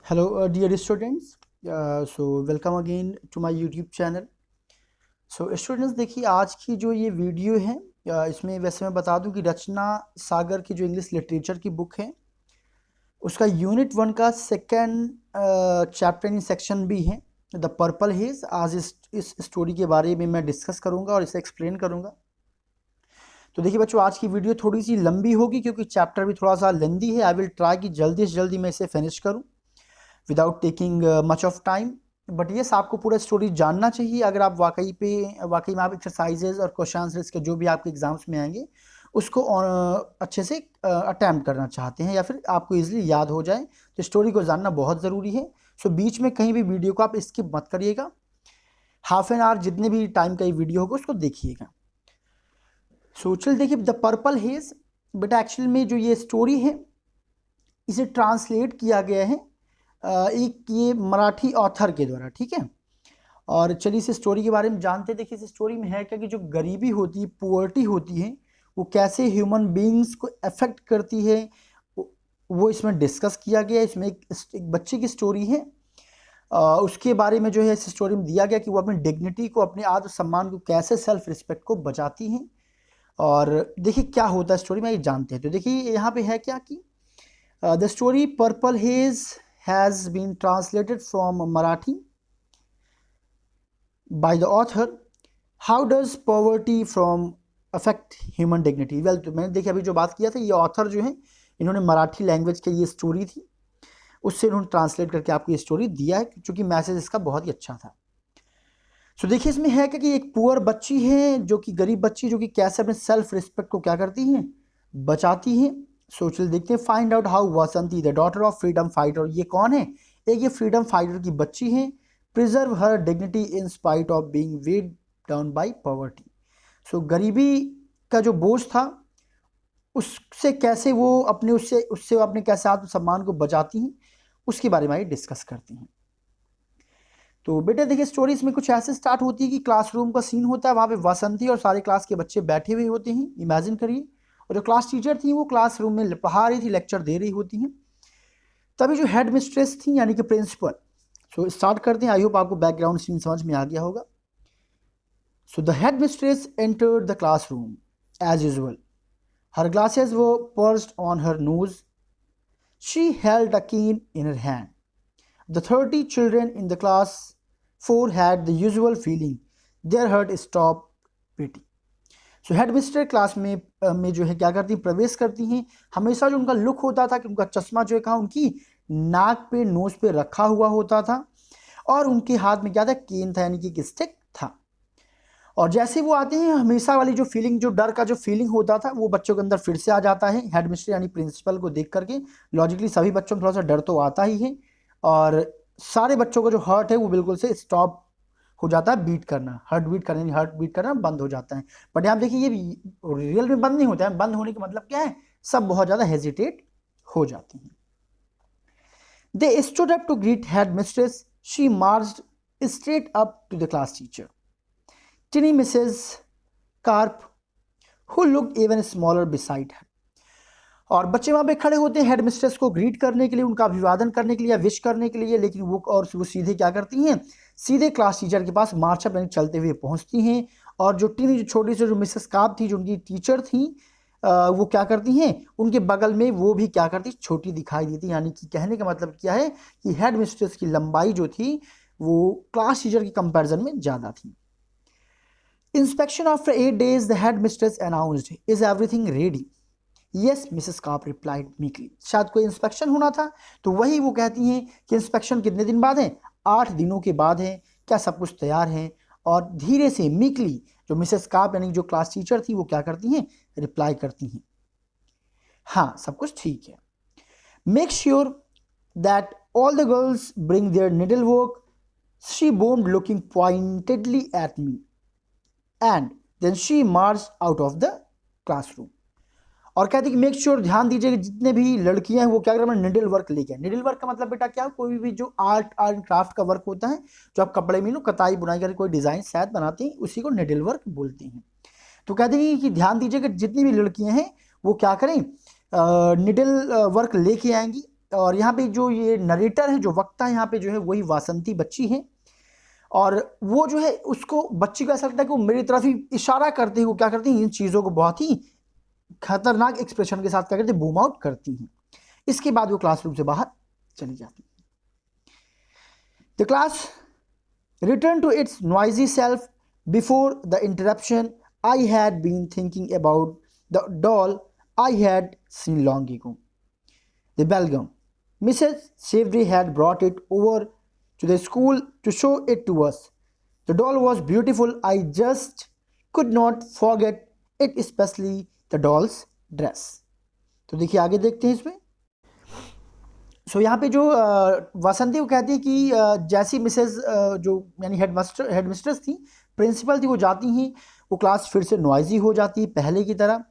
Dear students, welcome again to my YouTube channel. Students, देखिए आज की जो ये वीडियो है इसमें वैसे मैं बता दूं कि रचना सागर की जो इंग्लिश लिटरेचर की बुक है उसका यूनिट 1 का सेकेंड चैप्टर इन सेक्शन भी है द पर्पल हेज। आज इस स्टोरी के बारे में मैं डिस्कस करूंगा और इसे एक्सप्लेन करूंगा। तो देखिए बच्चों, आज की वीडियो थोड़ी सी लंबी होगी क्योंकि चैप्टर भी थोड़ा सा लेंदी है। आई विल ट्राई कि जल्दी से जल्दी मैं इसे फिनिश करूँ without taking much of time. But yes, आपको पूरा स्टोरी जानना चाहिए अगर आप वाकई में आप एक्सरसाइजेज और क्वेश्चन आंसर्स के जो भी आपके एग्जाम्स में आएंगे उसको अच्छे से अटैम्प्ट करना चाहते हैं या फिर आपको इजीली याद हो जाए, तो स्टोरी को जानना बहुत ज़रूरी है। सो बीच में कहीं भी वीडियो को आप स्किप मत करिएगा। हाफ एन आवर जितने भी टाइम का ये वीडियो होगा उसको देखिएगा। सो चल देखिए, द पर्पल हेज बेटा एक्चुअल में जो ये स्टोरी है इसे ट्रांसलेट किया गया है एक ये मराठी ऑथर के द्वारा, ठीक है। और चलिए इस स्टोरी के बारे में जानते हैं। देखिए इस स्टोरी में है क्या कि जो गरीबी होती है, पुअर्टी होती है, वो कैसे ह्यूमन बीइंग्स को अफेक्ट करती है वो इसमें डिस्कस किया गया है। इसमें एक बच्चे की स्टोरी है, उसके बारे में जो है इस स्टोरी में दिया गया कि वो अपनी डिग्निटी को, अपने आत्मसम्मान को कैसे, सेल्फ रिस्पेक्ट को बचाती हैं। और देखिए क्या होता है स्टोरी में, ये जानते हैं। तो देखिए यहाँ पे है क्या कि the story purple hedge has been translated from Marathi by the author. How does poverty from affect human dignity? Well, तो मैंने देखिए अभी जो बात किया था, ये ऑथर जो है इन्होंने मराठी लैंग्वेज की ये स्टोरी थी उससे इन्होंने ट्रांसलेट करके आपको ये स्टोरी दिया है क्योंकि मैसेज इसका बहुत ही अच्छा था। सो देखिए इसमें है कि एक पुअर बच्ची है, जो कि गरीब बच्ची, जो कि कैसे अपने सेल्फ रिस्पेक्ट को क्या करती हैं, बचाती हैं। सो चलिए देखते हैं। Find out how Vasanti the daughter of freedom fighter, ये कौन है? एक ये फ्रीडम फाइटर की बच्ची है। Preserve her dignity in spite of being weighed down by poverty. So गरीबी का जो बोझ था उससे कैसे वो अपने उससे अपने कैसे आत्मसम्मान को बचाती हैं उसके बारे में डिस्कस करती हैं। तो बेटे देखिए स्टोरी इसमें कुछ ऐसे स्टार्ट होती है कि क्लासरूम का सीन होता है, वहाँ पे वासंती और सारे क्लास के बच्चे बैठे हुए होते हैं, इमेजिन करिए। और जो क्लास टीचर थी वो क्लासरूम में पढ़ा रही थी, लेक्चर दे रही होती हैं। तभी जो हेड मिस्ट्रेस थी यानी कि प्रिंसिपल। सो स्टार्ट करते हैं। आई होप आपको बैकग्राउंड सीन समझ में आ गया होगा। So the head mistress entered the classroom as usual. Her glasses were perched on her nose. She held a cane in her hand. The 30 children in the class 4 had the usual feeling. Their heart stopped beating. So headmistress class में जो है क्या करती, प्रवेश करती हैं। हमेशा जो उनका लुक होता था कि उनका चश्मा जो है कहाँ, उनकी नाक पे, नोज पे रखा हुआ होता था और उनके हाथ में क्या था, केन था यानी कि स्टिक था। और जैसे वो आते हैं हमेशा वाली जो फीलिंग, जो डर का जो फीलिंग होता था वो बच्चों के अंदर फिर से आ जाता है। हेडमिस्टर यानी प्रिंसिपल को देख करके लॉजिकली सभी बच्चों में थोड़ा सा डर तो आता ही है और सारे बच्चों का जो हार्ट है वो बिल्कुल से स्टॉप हो जाता है बीट करना, हार्ट बीट करना बंद हो जाता है। बट यहाँ देखिए ये रियल में बंद नहीं होता है। बंद होने का मतलब क्या है, सब बहुत ज़्यादा हेजिटेट हो जाते हैं। They stood up to greet headmistress. She marched straight up to the class teacher tiny Mrs Karp who looked even smaller beside her. और बच्चे वहाँ पे खड़े होते हैं हेड मिस्ट्रेस को ग्रीट करने के लिए, उनका अभिवादन करने के लिए या विश करने के लिए, लेकिन वो सीधे क्या करती हैं, सीधे क्लास टीचर के पास मार्चअप यानी चलते हुए पहुँचती हैं। और जो टीनी, जो छोटी सी जो मिसेस काप थी, जो उनकी टीचर थी, वो क्या करती हैं, उनके बगल में वो भी क्या करती, छोटी दिखाई देती। यानी कि कहने का मतलब क्या है कि हेड मिस्ट्रेस की लंबाई जो थी वो क्लास टीचर की कंपेरिजन में ज़्यादा थी। Inspection after 8 days the head mistress announced, is everything ready? Yes Mrs Karp replied meekly. शायद कोई इंस्पेक्शन होना था तो वही वो कहती हैं कि इंस्पेक्शन कितने दिन बाद है, 8 दिनों के बाद है, क्या सब कुछ तैयार है? और धीरे से मीकली जो मिसेस कार्प यानी जो क्लास टीचर थी वो क्या करती हैं, रिप्लाई करती हैं, हाँ सब कुछ ठीक है। Make sure that all the girls bring their needle work, she boomed looking pointedly at me and then she marched out of the classroom. और कहती कि मेक श्योर, ध्यान दीजिए कि जितने भी लड़कियां हैं वो क्या करें, निडल वर्क लेके आए। निडल वर्क का मतलब बेटा क्या, कोई भी जो आर्ट एंड क्राफ्ट का वर्क होता है, जो आप कपड़े में कताई बुनाई करके कोई डिज़ाइन शायद बनाते हैं, उसी को निडल वर्क बोलते हैं। तो कहते हैं कि ध्यान दीजिए कि जितनी भी लड़कियां हैं वो क्या करें, निडल वर्क लेके आएंगी। और यहाँ पे जो ये नरेटर है, जो वक्ता है यहाँ पे जो है वही वासंती बच्ची है। और वो जो है उसको बच्ची को ऐसा लगता है कि वो मेरी तरफ ही इशारा करते हैं, वो क्या करती हैं, इन चीज़ों को बहुत ही खतरनाक एक्सप्रेशन के साथ क्या करती है, बूम आउट करती हैं। इसके बाद वो क्लासरूम से बाहर चली जाती है। The class return to its noisy self before the interruption. I had been thinking about the doll I had seen long ago. The belgium. Mrs. Savory had brought it over to the school to show it to us. The doll was beautiful. I just could not forget it, especially the doll's dress. तो देखिए आगे देखते हैं इसमें। यहाँ पे जो वासंती वो कहती है कि जैसी मिसेस जो यानी हेडमिस्ट्रेस थी, प्रिंसिपल थी, वो जाती हैं, वो क्लास फिर से नॉइजी हो जाती है पहले की तरह।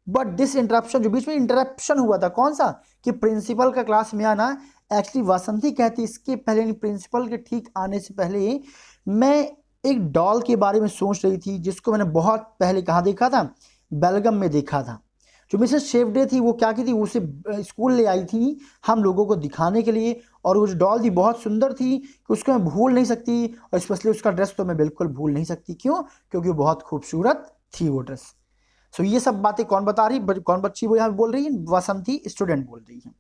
बट दिस इंटरप्शन, जो बीच में इंटरप्शन हुआ था, कौन सा, कि प्रिंसिपल का क्लास में आना, एक्चुअली वासंती कहती इसके पहले, नहीं प्रिंसिपल के ठीक आने से पहले मैं एक डॉल के बारे में सोच रही थी जिसको मैंने बहुत पहले कहाँ देखा था, बेलगम में देखा था। जो मिसेस शेवडे थी वो क्या की थी, उसे स्कूल ले आई थी हम लोगों को दिखाने के लिए, और वो जो डॉल थी बहुत सुंदर थी कि उसको मैं भूल नहीं सकती, और स्पेशली उसका ड्रेस तो मैं बिल्कुल भूल नहीं सकती। क्यों? क्योंकि वो बहुत खूबसूरत थी वो ड्रेस। ये सब बातें कौन बता रही, कौन बच्ची वो यहाँ बोल रही है, वासंती स्टूडेंट बोल रही है।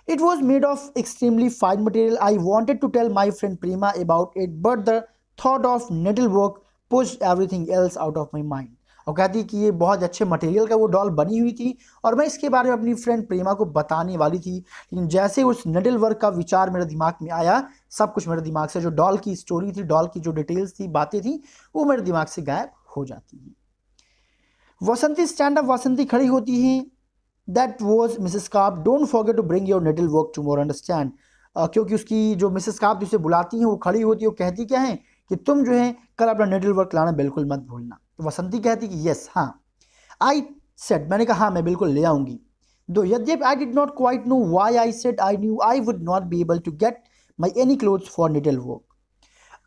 It was made of extremely fine material. I wanted to tell my friend Prima about it, but the thought of needlework pushed everything else out of my mind. और कहती कि ये बहुत अच्छे मटेरियल का वो डॉल बनी हुई थी, और मैं इसके बारे में अपनी फ्रेंड प्रेमा को बताने वाली थी, लेकिन जैसे उस निडल वर्क का विचार मेरे दिमाग में आया, सब कुछ मेरे दिमाग से, जो डॉल की स्टोरी थी, डॉल की जो डिटेल्स थी, बातें थी, वो मेरे दिमाग से गायब हो जाती हैं। वसंती स्टैंड अप, वसंती खड़ी होती है। That was Mrs Karp, don't forget to bring your needle work tomorrow, understand. क्योंकि उसकी जो मिसेस काप जिसे बुलाती हैं वो खड़ी होती है, वो कहती क्या है कि तुम जो है कल अपना निडल वर्क लाना बिल्कुल मत भूलना। तो वसंती कहती कि यस, हाँ। आई सेड, मैंने कहा हाँ मैं बिल्कुल ले आऊंगी। दो यद्यपि I did not quite know why I said I knew I would not be able to get my any clothes for needle work.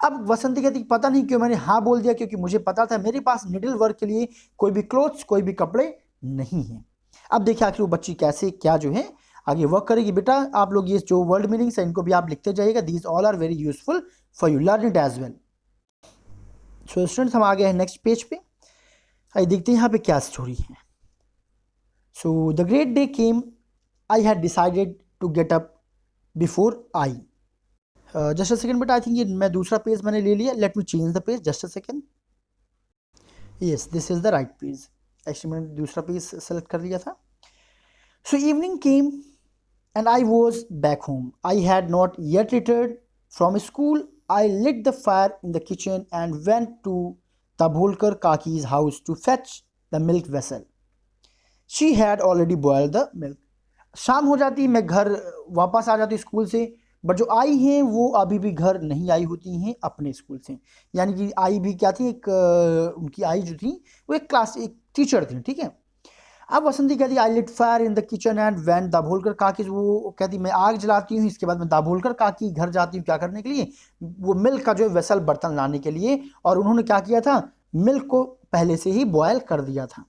अब वसंती कहती पता नहीं क्यों मैंने हाँ बोल दिया, क्योंकि मुझे पता था मेरे पास निडल वर्क के लिए कोई भी क्लोथ्स, कोई भी कपड़े नहीं हैं। अब देखिए आखिर वो बच्ची कैसे क्या जो है आगे वर्क करेगी। बेटा आप लोग ये जो वर्ड मीनिंग्स है इनको भी आप लिखते जाइएगा, these all are very useful for you, learn it as well. So students हम आ गए हैं नेक्स्ट पेज पे, आइए देखते हैं यहाँ पे क्या स्टोरी है। So the great day came, I had decided to get up before Ai. Just a second बेटा, आई थिंक ये मैं दूसरा पेज मैंने ले लिया, let me change the page, just a second. Yes, this is the right page, actually मैंने दूसरा page select कर लिया था। So evening came and I was back home. I had not yet returned from school. I lit the fire in the kitchen and went to Tabholkar Kaki's house to fetch the milk vessel. She had already boiled the milk. शाम हो जाती, मैं घर वापस आ जाती school से, but जो आई हैं वो अभी भी घर नहीं आई होती हैं अपने स्कूल से। यानी कि आई भी क्या थी, एक उनकी आई जो थी वो एक टीचर थी, ठीक है। अब वसंती कहती I lit fire in the kitchen and when Dabholkar Kaki, वो कहती मैं आग जलाती हूँ, इसके बाद मैं दाभोलकर काकी घर जाती हूँ, क्या करने के लिए, वो मिल्क का जो वेसल बर्तन लाने के लिए। और उन्होंने क्या किया था, मिल्क को पहले से ही बॉयल कर दिया था,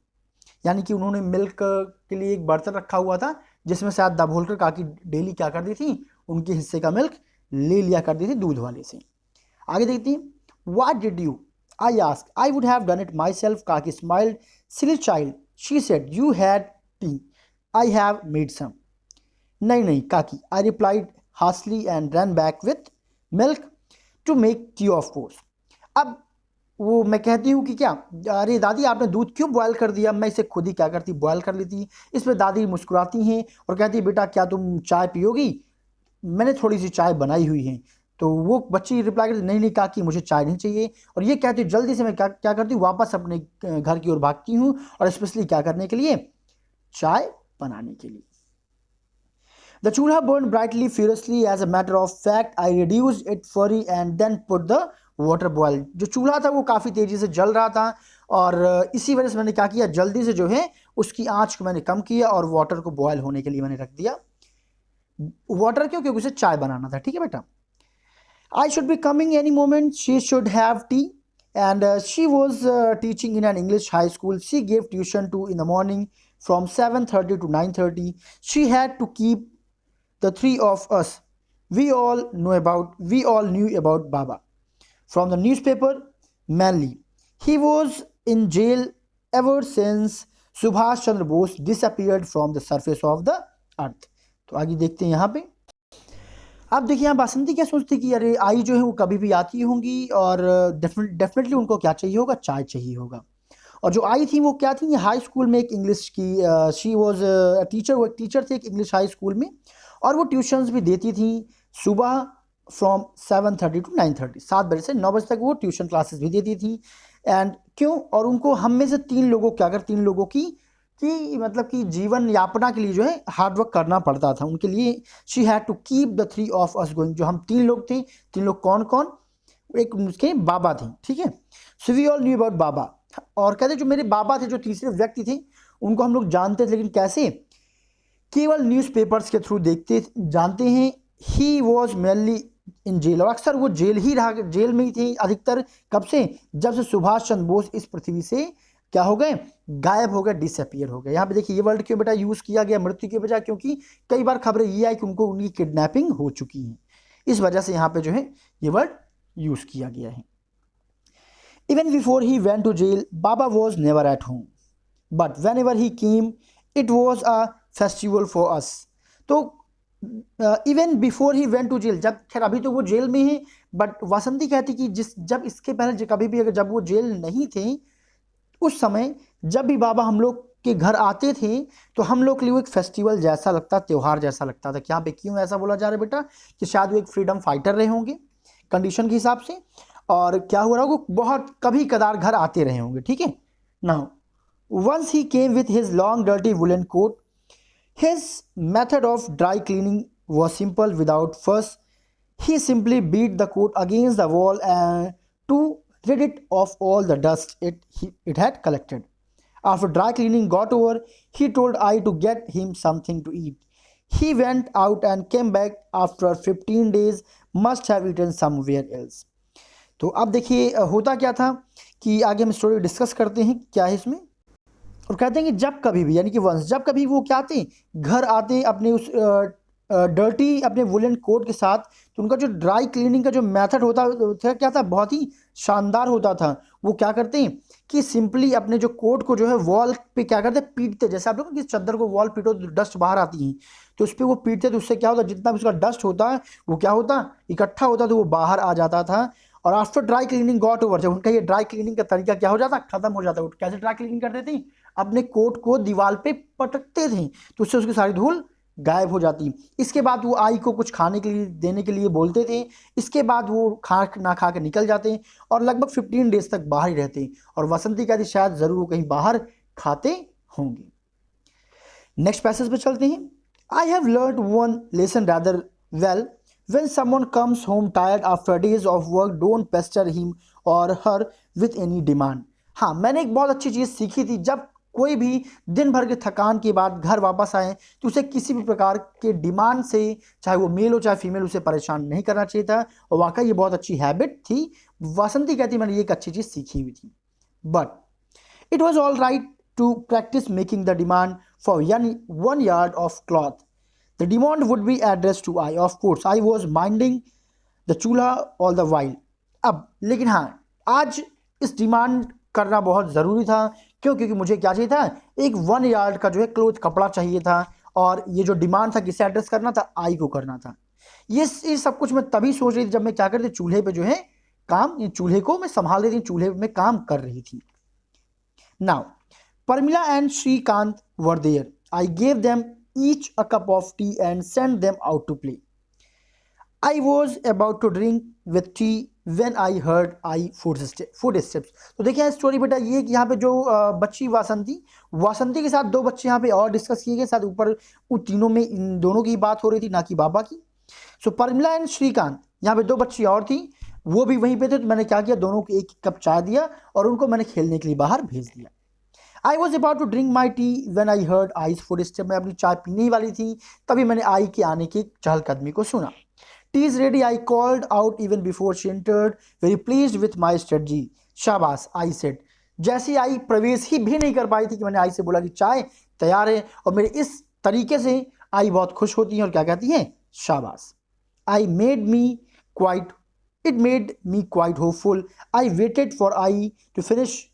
यानी कि उन्होंने मिल्क के लिए एक बर्तन रखा हुआ था जिसमें शायद दाभोलकर काकी डेली क्या करती थी, उनके हिस्से का मिल्क ले लिया करती थी दूध वाले से। आगे देखती हैं, what did you, I asked, I would have done it myself, Kaki smiled, silly child, she said, you had tea, I have made some. नहीं काकी, I replied hastily and ran back with milk to make tea of course. अब वो मैं कहती हूँ कि क्या, अरे दादी आपने दूध क्यों बॉयल कर दिया, मैं इसे खुद ही क्या करती, बॉयल कर लेती। इस पर दादी मुस्कुराती हैं और कहती बेटा क्या तुम चाय पियोगी, मैंने थोड़ी सी चाय बनाई हुई है। तो वो बच्ची रिप्लाई करती नहीं काकी मुझे चाय नहीं चाहिए, और ये कहती जल्दी से मैं क्या करती हूँ, वापस अपने घर की ओर भागती हूँ, और स्पेशली क्या करने के लिए, चाय बनाने के लिए। The chulha burn brightly furiously, as a matter of fact I reduced it further and then put the water boil. जो चूल्हा था वो काफ़ी तेज़ी से जल रहा था, और इसी वजह से मैंने क्या किया, जल्दी से जो है उसकी आँच को मैंने कम किया और वाटर को बॉयल होने के लिए मैंने रख दिया। वाटर क्यों, क्योंकि उसे चाय बनाना था, ठीक है बेटा। I should be coming any moment. She should have tea, and she was teaching in an English high school. She gave tuition to in the morning from 7:30 to 9:30. She had to keep the three of us, we all knew about Baba. From the newspaper, mainly. He was in jail ever since Subhash Chandra Bose disappeared from the surface of the earth. तो आगे देखते हैं यहाँ पे। अब देखिए यहाँ बासंती क्या सोचती कि अरे आई जो है वो कभी भी आती होंगी और डेफिनेटली उनको क्या चाहिए होगा, चाय चाहिए होगा। और जो आई थी वो क्या थी, हाई स्कूल में एक इंग्लिश की शी वॉज टीचर, वो एक टीचर थी एक इंग्लिश हाई स्कूल में, और वो ट्यूशन्स भी देती थी सुबह फ्रॉम 7:30 to 9:30, 7 बजे से 9 बजे तक वो ट्यूशन क्लासेस भी देती थी। एंड क्यों, और उनको हम में से 3 लोगों की, अगर 3 लोगों की मतलब कि जीवन यापना के लिए जो है हार्डवर्क करना पड़ता था उनके लिए। She had to keep the 3 of us going. जो हम 3 लोग थे, 3 लोग कौन कौन, एक उसके बाबा थे, ठीक है। So we all knew about Baba. और कहते जो मेरे बाबा थे, जो तीसरे व्यक्ति थे, उनको हम लोग जानते थे, लेकिन कैसे, केवल न्यूज़पेपर्स के थ्रू जानते हैं। He was mainly in jail, और अक्सर वो जेल में ही थे अधिकतर। कब से, जब से सुभाष चंद्र बोस इस पृथ्वी से क्या हो गए, गायब हो गए, डिसअपियर हो गए। यहाँ पे देखिए ये वर्ड क्यों बेटा यूज किया गया मृत्यु के बजाय, क्योंकि कई बार खबरें ये आई कि उनकी किडनैपिंग हो चुकी है, इस वजह से यहाँ पे जो है ये वर्ड यूज किया गया है। Even before he went to jail, Baba was never at home. But whenever he came, it was a festival for us. तो even before he went to jail, जब खैर अभी तो वो जेल में है, बट वासंती कहती कि जब इसके पहले कभी भी अगर जब वो जेल नहीं थे, उस समय जब भी बाबा हम लोग के घर आते थे तो हम लोग के लिए वो एक फेस्टिवल जैसा लगता, त्यौहार जैसा लगता था। यहाँ पे क्यों ऐसा बोला जा रहा है बेटा, कि शायद वो एक फ्रीडम फाइटर रहे होंगे कंडीशन के हिसाब से, और क्या हुआ होगा, बहुत कभी कदार घर आते रहे होंगे, ठीक है। Now once he came with his long dirty woollen coat, his method of dry cleaning was simple without fuss. He simply beat the coat against the wall and to rid it of all the dust it had collected. After dry cleaning got over, he told I to get him something to eat. He went out and came back after 15 days, must have eaten somewhere else. तो अब देखिए होता क्या था कि आगे हम story discuss करते हैं क्या है इसमें। और कहते हैं कि जब कभी भी, यानी कि वंस, जब कभी वो क्या आते घर आते अपने उस डर्टी अपने वुलन कोट के साथ, तो उनका जो ड्राई क्लीनिंग का जो मेथड होता था क्या था, बहुत ही शानदार होता था। वो क्या करते हैं कि सिंपली अपने जो कोट को जो है वॉल पे क्या करते, पीटते। जैसे आप लोग कि चादर को वॉल पीटो तो डस्ट बाहर आती है, तो उस पर वो पीटते, तो उससे क्या होता, जितना भी उसका डस्ट होता है वो क्या होता, इकट्ठा होता, तो वो बाहर आ जाता था। और after dry cleaning got over, जब उनका ये ड्राई क्लीनिंग का तरीका क्या हो जाता, खत्म हो जाता। कैसे ड्राई क्लीनिंग करते थे, अपने कोट को दीवार पे पटकते थे, तो उससे उसकी सारी धूल गायब हो जाती। इसके बाद वो आई को कुछ खाने के लिए देने के लिए बोलते थे। इसके बाद वो ना खा के निकल जाते और लगभग 15 डेज तक बाहर ही रहते। और वसंती कहती शायद ज़रूर वो कहीं बाहर खाते होंगे। नेक्स्ट पैसेज पे चलते हैं। I have learned one lesson rather well, when someone comes home tired after days of work, don't pester him or her with any demand. हाँ, मैंने एक बहुत अच्छी चीज़ सीखी थी, जब कोई भी दिन भर के थकान के बाद घर वापस आए तो उसे किसी भी प्रकार के डिमांड से, चाहे वो मेल हो चाहे फीमेल, उसे परेशान नहीं करना चाहिए था। और वाकई ये बहुत अच्छी हैबिट थी। वासंती कहती मैंने ये एक अच्छी चीज़ सीखी हुई थी। But it was all right to practice making the demand for 1 yard of cloth. The demand would be addressed to I. Of course, I was minding the चूल्हा all the while. अब लेकिन हाँ, आज इस डिमांड करना बहुत ज़रूरी था। क्योंकि मुझे क्या चाहिए था, एक 1 yard का जो है क्लोथ कपड़ा चाहिए था। और ये जो डिमांड था किसे एड्रेस करना था, आई को करना था। ये सब कुछ मैं तभी सोच रही थी जब मैं क्या करती, चूल्हे पे जो है काम, चूल्हे को मैं संभाल रही थी, चूल्हे में काम कर रही थी। Now Parmila and Shrikant were there. I gave them each a cup of tea and sent them out to play. I was about to drink with tea when I heard footsteps. तो देखिए story बेटा ये कि यहाँ पे जो बच्ची वासंती के साथ 2 बच्चे यहाँ पे और डिस्कस किए गए। साथ ऊपर उन तीनों में इन दोनों की बात हो रही थी, ना कि बाबा की। सो परमिला एंड श्रीकांत, यहाँ पे 2 बच्ची और थी, वो भी वहीं पे थे। तो मैंने क्या किया, दोनों को 1 कप चाय दिया और उनको मैंने खेलने के लिए बाहर भेज दिया। I was about to drink my tea when I heard I's footstep. मैं अपनी चाय पीने ही वाली थी, तभी मैंने आई के आने की चहलकदमी को सुना। Tea is ready, I called out even before she entered, very pleased with my strategy. शाबाश, I said. जैसी आई प्रवेश ही भी नहीं कर पाई थी कि मैंने आई से बोला कि चाय तैयार है, और मेरे इस तरीके से आई बहुत खुश होती हैं और क्या कहती हैं, शाबाश। I made me quite, it made me quite hopeful, I waited for Ai to finish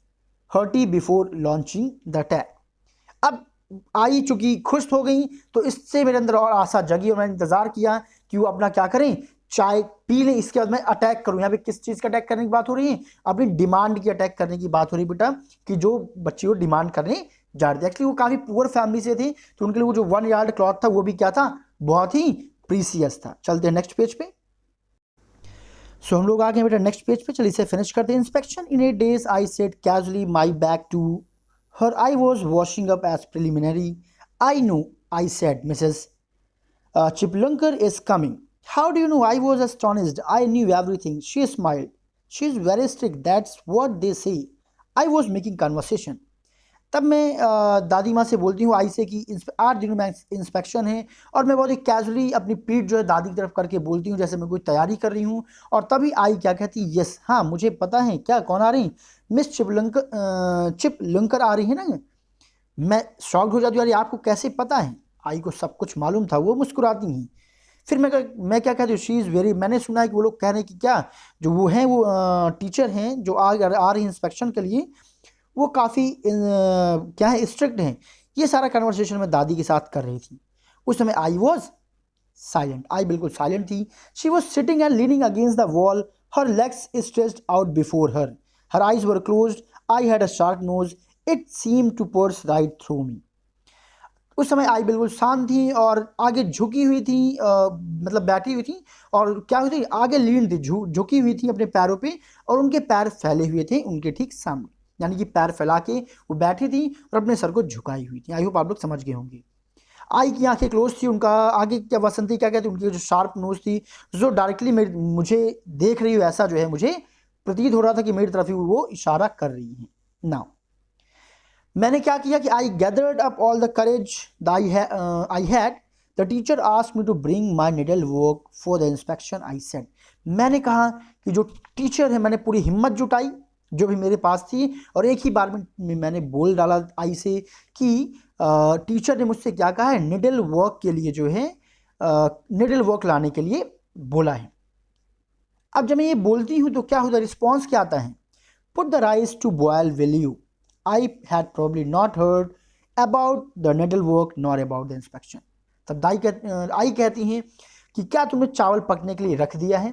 her tea before launching the attack. अब आई चूंकि खुश हो गई तो इससे मेरे अंदर और आशा जगी और मैंने इंतजार किया कि वो अपना क्या करें, चाय पी लें, इसके बाद मैं अटैक करूं। यहाँ पे किस चीज़ का अटैक करने की बात हो रही है, अपनी डिमांड की अटैक करने की बात हो रही है बेटा, कि जो बच्ची को डिमांड करने जा रहे थे। एक्चुअली वो काफ़ी पुअर फैमिली से थे, तो उनके लिए वो जो 1 यार्ड क्लॉथ था वो भी क्या था, बहुत ही प्रीसियस था। चलते हैं नेक्स्ट पेज पे। सो हम लोग आ गए बेटा नेक्स्ट पेज पे, चलिए इसे फिनिश करते हैं। Inspection in 8 days I said casually my back to her. I was washing up as preliminary. I know, I said. Mrs. Chiplunker is coming. How do you know? I was astonished. I knew everything. She smiled. She is very strict. That's what they say. I was making conversation. तब मैं दादी माँ से बोलती हूँ आई से कि 8 दिनों में इंस्पेक्शन है, और मैं बहुत ही कैजुअली अपनी पीठ जो है दादी की तरफ करके बोलती हूँ जैसे मैं कोई तैयारी कर रही हूँ। और तभी आई क्या कहती, यस हाँ मुझे पता है। क्या, कौन आ रही, मिस चिपलंकर आ रही है ना। मैं शॉक्ड हो जाती हूँ, अरे आपको कैसे पता है। आई को सब कुछ मालूम था, वो मुस्कुराती हैं। फिर मैं क्या कहती हूँ, शी इज़ वेरी, मैंने सुना है कि वो लोग कह रहे हैं कि क्या जो वो हैं वो टीचर हैं जो आ रही हैं इंस्पेक्शन के लिए, वो काफ़ी क्या है, स्ट्रिक्ट हैं। ये सारा कन्वर्सेशन मैं दादी के साथ कर रही थी। उस समय आई वॉज साइलेंट, आई बिल्कुल साइलेंट थी। She was sitting and leaning against the wall, her legs stretched out before her eyes were closed, Aai had a sharp nose, it seem to pierce right through me. उस समय आई बिल्कुल शांत थी और आगे झुकी हुई थी, मतलब बैठी हुई थी, और क्या हुई थी, आगे लीन थी, झुकी हुई थी अपने पैरों पे, और उनके पैर फैले हुए थे उनके ठीक सामने, यानी कि पैर फैला के वो बैठी थी और अपने सर को झुकाई हुई थी। आई होप आप लोग समझ गए होंगे। आई की आंखें क्लोज थी, उनका आगे क्या वसंती क्या कहती, उनकी जो शार्प नोज थी जो डायरेक्टली मुझे देख रही हो, ऐसा जो है मुझे प्रतीत हो रहा था कि मेरी तरफ ही वो इशारा कर रही है। नाउ मैंने क्या किया कि I gathered up all the courage I had, the teacher asked me to bring my needle work for the inspection. I said, मैंने कहा कि जो टीचर है, मैंने पूरी हिम्मत जुटाई जो भी मेरे पास थी, और एक ही बार में मैंने बोल डाला आई से कि टीचर ने मुझसे क्या कहा है, निडल वर्क के लिए जो है निडल वर्क लाने के लिए बोला है। अब जब मैं ये बोलती हूँ तो क्या होता है, रिस्पॉन्स क्या आता है, put the rice to boil will you. I had probably not heard about the needlework nor about the inspection. तब आई कहती हैं कि क्या तुमने चावल पकने के लिए रख दिया है।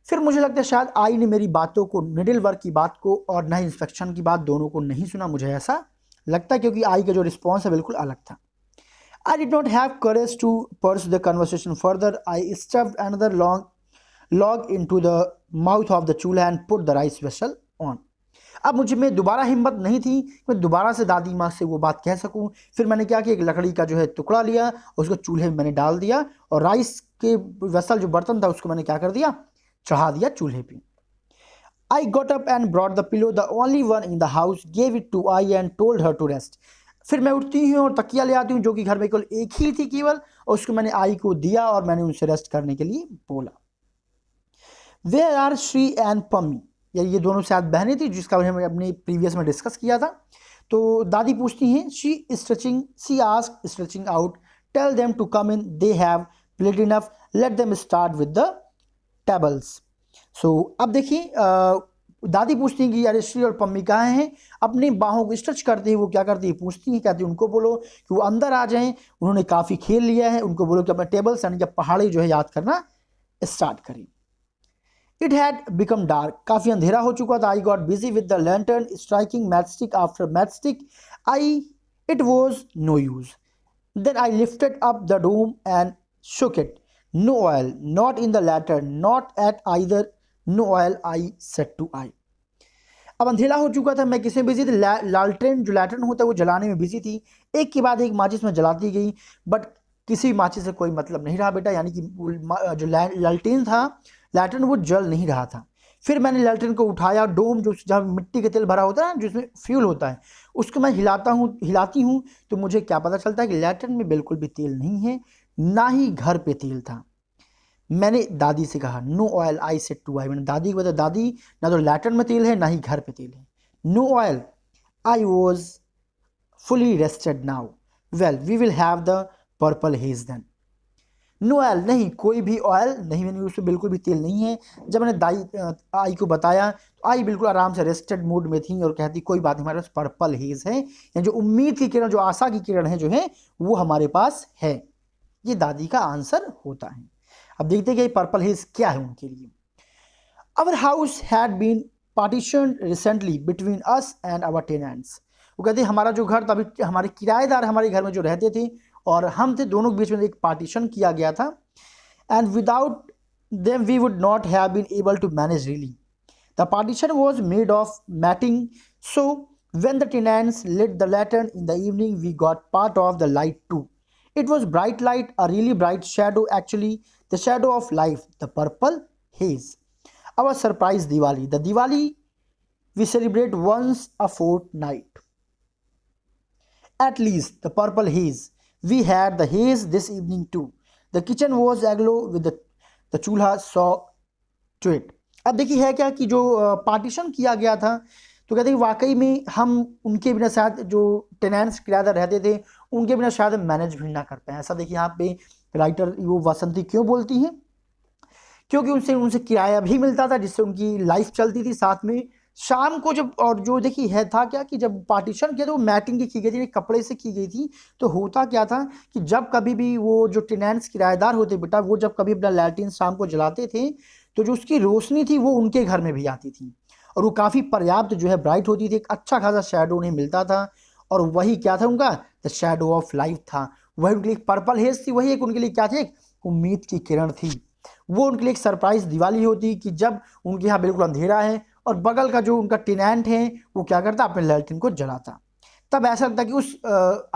फिर मुझे लगता है शायद आई ने मेरी बातों को, निडल वर्क की बात को और ना इंस्पेक्शन की बात, दोनों को नहीं सुना, मुझे ऐसा लगता है, क्योंकि आई का जो रिस्पॉन्स है बिल्कुल अलग था। I did not have courage to pursue the conversation further. I stuffed another log into the mouth of the chulha and put the rice vessel on. अब मुझे में दोबारा हिम्मत नहीं थी, मैं दोबारा से दादी माँ से वो बात कह सकूं। फिर मैंने क्या किया, एक लकड़ी का जो है टुकड़ा लिया, उसको चूल्हे में मैंने डाल दिया, और राइस के वेसल जो बर्तन था उसको मैंने क्या कर दिया, चढ़ा दिया चूल्हे पे। I got up and brought the pillow, the only one in the house, gave it to Ai and told her to rest. फिर मैं उठती हूँ और तकिया ले आती हूँ, जो कि घर में केवल एक ही थी केवल, और उसको मैंने आई को दिया और मैंने उनसे रेस्ट करने के लिए बोला। Where are Shri and Pammi, ये दोनों शायद बहनें थी, जिसका हमने अपने प्रीवियस में डिस्कस किया था। तो दादी पूछती हैं, she asked stretching out, tell them to come in, they have played enough, let them start with the tables. So अब देखिए, दादी पूछती हैं कि यार श्री और पम्मी कहाँ हैं। अपनी बाहों को स्ट्रेच करते हैं वो क्या करती है, पूछती हैं, कहती है उनको बोलो कि वो अंदर आ जाएं, उन्होंने काफ़ी खेल लिया है, उनको बोलो कि अपने टेबल्स यानी कि पहाड़ी जो है याद करना स्टार्ट करें। It had become dark. काफ़ी अंधेरा हो चुका था। I got busy with the lantern, striking matchstick after matchstick. It was no use. Then I lifted up the dome and shook it. No oil, not in the lantern, not at either. No oil, I said to I. अब अंधेरा हो चुका था, मैं किसमें busy थी, लालटेन जो लैटर्न होता है वो जलाने में बिजी थी। एक के बाद एक माचिस में जलाती गई, बट किसी माचिस से कोई मतलब नहीं रहा बेटा, यानी कि जो लालटेन था, लैटर्न वो जल नहीं रहा था। फिर मैंने लैटर्न को उठाया, डोम जो जहाँ मिट्टी का तेल भरा होता है ना, जिसमें फ्यूल होता है, उसको मैं हिलाती हूँ, तो मुझे क्या पता चलता है कि लैटर्न में बिल्कुल भी तेल नहीं है, ना ही घर पे तेल था। मैंने दादी से कहा, no oil, I said to Aai, मैंने दादी को बताया, दादी ना तो लैटर्न में तेल है ना ही घर पे तेल है। No oil, I was fully rested now. Well, we will have the purple hedge then. No oil, नहीं कोई भी ऑयल नहीं, मैंने उसमें बिल्कुल भी तेल नहीं है। जब मैंने आई को बताया तो आई बिल्कुल आराम से रेस्टेड मूड में थी और कहती कोई बात नहीं, हमारे पास पर्पल हेज है, यानी जो उम्मीद की किरण, जो आशा की किरण है जो है वो हमारे पास है। ये दादी का आंसर होता है। अब देखते हैं कि पर्पल हेज क्या है उनके लिए। Our house had been partition recently between us and our tenants. वो कहते हैं हमारा जो घर था, अभी हमारे किराएदार हमारे घर में जो रहते थे और हम थे, दोनों के बीच में एक पार्टीशन किया गया था। And without them we would not have been able to manage really. The partition was made of matting, so when the tenants lit the lantern in the evening, we got part of the light too. It was bright light, a really bright shadow actually, the shadow of life, the purple haze. Our surprise Diwali, the Diwali we celebrate once a fortnight. At least the purple haze. We had the haze this evening too. The kitchen was aglow with the chulha saw to it. अब देखिए है क्या कि जो partition किया गया था, तो कहते हैं वाकई में हम उनके बिना शायद, जो टेनेंट्स किराएदार रहते थे उनके बिना शायद मैनेज भी ना कर पाए। ऐसा देखिए यहाँ पे राइटर वो वासंती क्यों बोलती हैं, क्योंकि उनसे उनसे किराया भी मिलता था जिससे उनकी लाइफ चलती थी। साथ में शाम को जब, और जो देखिए है था क्या कि जब पार्टीशन किया तो वो मैटिंग की गई थी, कपड़े से की गई थी। तो होता क्या था कि जब कभी भी वो जो टेनेंट्स किराएदार होते बेटा, वो जब कभी अपना लैट्रिन शाम को जलाते थे तो जो उसकी रोशनी थी वो उनके घर में भी आती थी और वो काफ़ी पर्याप्त जो है ब्राइट होती थी, एक अच्छा खासा शेडो उन्हें मिलता था। और वही क्या था उनका, द शेडो ऑफ लाइफ था। वही उनके लिए पर्पल हेज थी, वही एक उनके लिए क्या थी, एक उम्मीद की किरण थी। वो उनके लिए एक सरप्राइज दिवाली होती कि जब उनके यहाँ बिल्कुल अंधेरा है और बगल का जो उनका टेनेंट है वो क्या करता, अपने लैट्रिन को जलाता। तब ऐसा लगता कि उस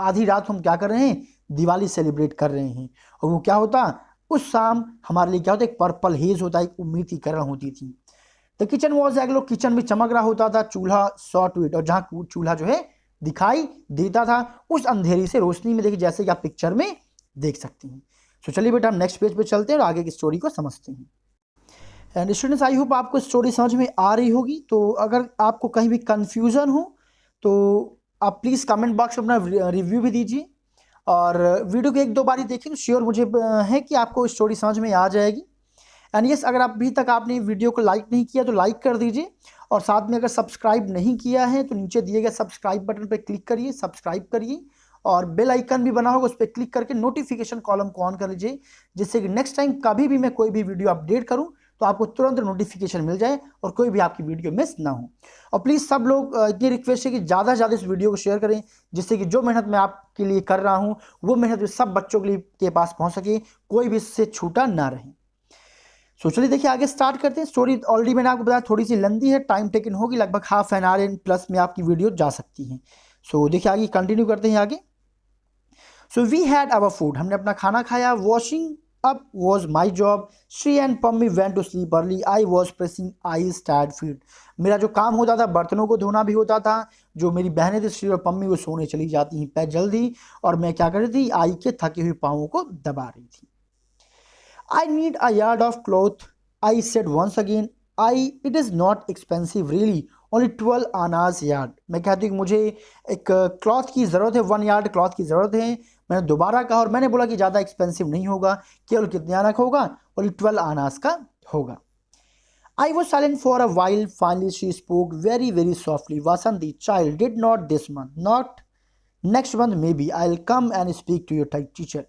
आधी रात हम क्या कर रहे हैं, दिवाली सेलिब्रेट कर रहे हैं। और वो क्या होता, उस शाम हमारे लिए क्या होता, एक पर्पल हेज होता, एक उम्मीद की किरण होती थी। द किचन वॉज एग्लो, किचन भी चमक रहा होता था, चूल्हा सॉ टू इट, और जहाँ चूल्हा जो है दिखाई देता था उस अंधेरी से रोशनी में, देखिए जैसे कि आप पिक्चर में देख सकते हैं। तो चलिए बेटा हम नेक्स्ट पेज पे चलते हैं और आगे की स्टोरी को समझते हैं। एंड स्टूडेंट्स आई होप आपको स्टोरी समझ में आ रही होगी। तो अगर आपको कहीं भी कन्फ्यूज़न हो तो आप प्लीज़ कमेंट बॉक्स में अपना रिव्यू भी दीजिए और वीडियो को एक दो बार ही देखें तो श्योर मुझे है कि आपको स्टोरी समझ में आ जाएगी। एंड यस, अगर आप अभी तक आपने वीडियो को लाइक नहीं किया तो लाइक कर दीजिए और साथ में अगर सब्सक्राइब नहीं किया है तो नीचे दिए गए सब्सक्राइब बटन पर क्लिक करिए, सब्सक्राइब करिए और बेल आइकन भी बना होगा उस पर क्लिक करके नोटिफिकेशन कॉलम को ऑन कर लीजिए, जिससे कि नेक्स्ट टाइम कभी भी मैं कोई भी वीडियो अपडेट करूं तो आपको तुरंत नोटिफिकेशन मिल जाए और कोई भी आपकी वीडियो मिस ना हो। और प्लीज़ सब लोग इतनी रिक्वेस्ट है कि ज़्यादा से ज़्यादा इस वीडियो को शेयर करें, जिससे कि जो मेहनत मैं आपके लिए कर रहा हूँ वो मेहनत सब बच्चों के पास पहुँच सके, कोई भी इससे छूटा ना रहे। सो चलिए देखिए आगे स्टार्ट करते हैं। स्टोरी ऑलरेडी मैंने आपको बताया थोड़ी सी लंबी है, टाइम टेकन होगी, लगभग हाफ एन आवर प्लस में आपकी वीडियो जा सकती है। सो देखिए आगे कंटिन्यू करते हैं आगे। So we had our food, हमने अपना खाना खाया। Washing up was my job, she and Pammi went to sleep early, I was pressing Ai's tired feet. मेरा जो काम होता था, बर्तनों को धोना भी होता था। जो मेरी बहनें थी श्री और पम्मी वो सोने चली जाती हैं पै जल्दी, और मैं क्या कर रही थी, आई के थके हुए पाँवों को दबा रही थी। I need a yard of cloth, I said once again. It is not expensive really, only 12 आनाज यार्ड। मैं कहती हूँ कि मुझे एक क्लॉथ की ज़रूरत है, 1 यार्ड क्लॉथ की ज़रूरत है। मैंने दोबारा कहा और मैंने बोला कि ज़्यादा एक्सपेंसिव नहीं होगा, केवल कितने आना का होगा, ओनली 12 आनाज का होगा। I was silent for a while, finally she spoke very very softly. Vasanti, child, did not this month, not next month maybe, I'll come and speak to your teacher.